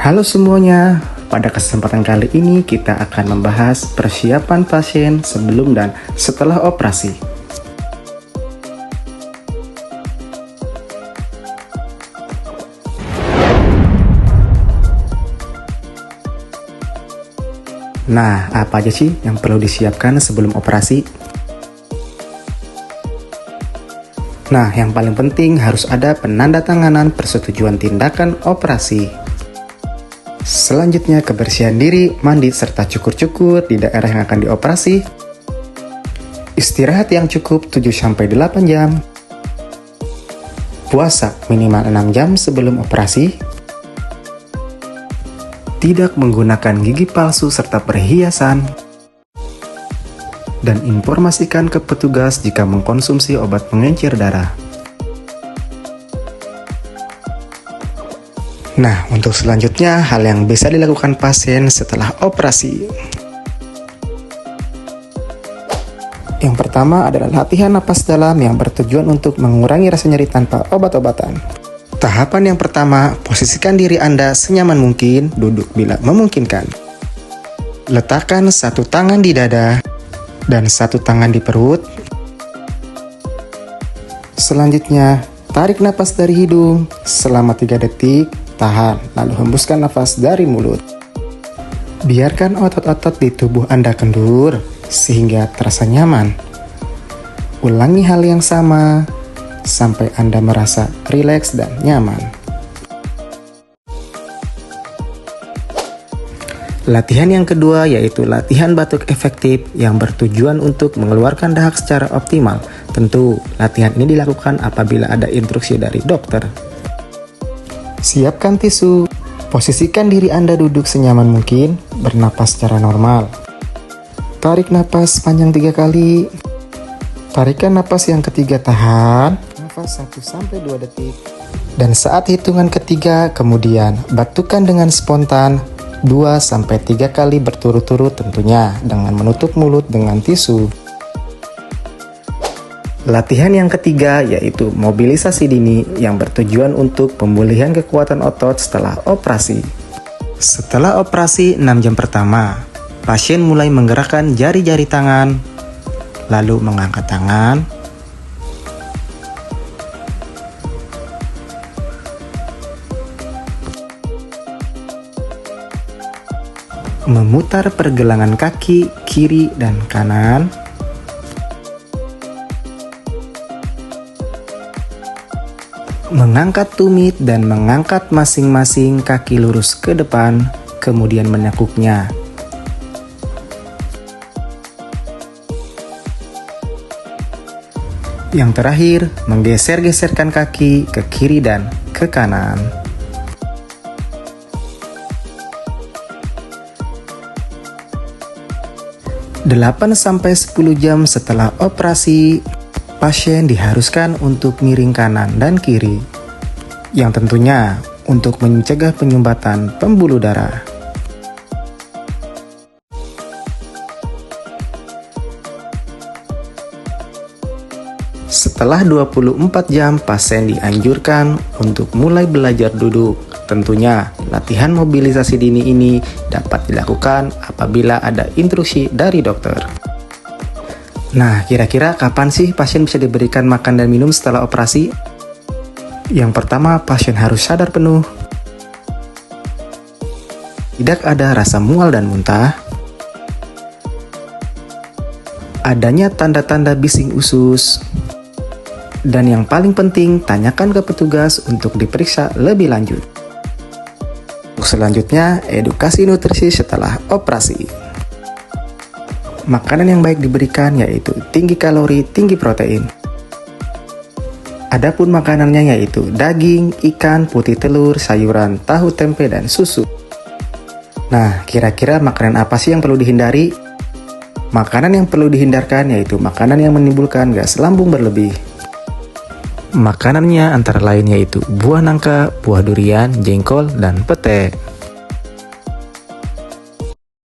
Halo semuanya, pada kesempatan kali ini kita akan membahas persiapan pasien sebelum dan setelah operasi. Nah, apa aja sih yang perlu disiapkan sebelum operasi? Nah, yang paling penting harus ada penandatanganan persetujuan tindakan operasi. Selanjutnya kebersihan diri, mandi, serta cukur-cukur di daerah yang akan dioperasi. Istirahat yang cukup 7-8 jam. Puasa minimal 6 jam sebelum operasi. Tidak menggunakan gigi palsu serta perhiasan. Dan informasikan ke petugas jika mengkonsumsi obat pengencer darah. Nah, untuk selanjutnya, hal yang bisa dilakukan pasien setelah operasi. Yang pertama adalah latihan napas dalam yang bertujuan untuk mengurangi rasa nyeri tanpa obat-obatan. Tahapan yang pertama, posisikan diri Anda senyaman mungkin, duduk bila memungkinkan. Letakkan satu tangan di dada dan satu tangan di perut. Selanjutnya, tarik napas dari hidung selama 3 detik. Tahan, lalu hembuskan nafas dari mulut. Biarkan otot-otot di tubuh Anda kendur sehingga terasa nyaman. Ulangi hal yang sama sampai Anda merasa rileks dan nyaman. Latihan yang kedua yaitu latihan batuk efektif yang bertujuan untuk mengeluarkan dahak secara optimal. Tentu, latihan ini dilakukan apabila ada instruksi dari dokter. Siapkan tisu, posisikan diri Anda duduk senyaman mungkin, bernapas secara normal. Tarik napas panjang 3 kali. Tarikan napas yang ketiga, tahan. Nafas 1-2 detik. Dan saat hitungan ketiga, kemudian batukan dengan spontan 2-3 kali berturut-turut tentunya dengan menutup mulut dengan tisu. Latihan yang ketiga yaitu mobilisasi dini yang bertujuan untuk pemulihan kekuatan otot setelah operasi. Setelah operasi 6 jam pertama, pasien mulai menggerakkan jari-jari tangan, lalu mengangkat tangan, memutar pergelangan kaki kiri dan kanan, mengangkat tumit dan mengangkat masing-masing kaki lurus ke depan, kemudian menekuknya. Yang terakhir, menggeser-geserkan kaki ke kiri dan ke kanan. Delapan sampai 10 jam setelah operasi, pasien diharuskan untuk miring kanan dan kiri, yang tentunya untuk mencegah penyumbatan pembuluh darah. Setelah 24 jam, pasien dianjurkan untuk mulai belajar duduk. Tentunya, latihan mobilisasi dini ini dapat dilakukan apabila ada instruksi dari dokter. Nah, kira-kira kapan sih pasien bisa diberikan makan dan minum setelah operasi? Yang pertama, pasien harus sadar penuh. Tidak ada rasa mual dan muntah. Adanya tanda-tanda bising usus. Dan yang paling penting, tanyakan ke petugas untuk diperiksa lebih lanjut. Untuk selanjutnya, edukasi nutrisi setelah operasi. Makanan yang baik diberikan yaitu tinggi kalori, tinggi protein. Adapun makanannya yaitu daging, ikan, putih telur, sayuran, tahu, tempe, dan susu. Nah, kira-kira makanan apa sih yang perlu dihindari? Makanan yang perlu dihindarkan yaitu makanan yang menimbulkan gas lambung berlebih. Makanannya antara lain yaitu buah nangka, buah durian, jengkol, dan pete.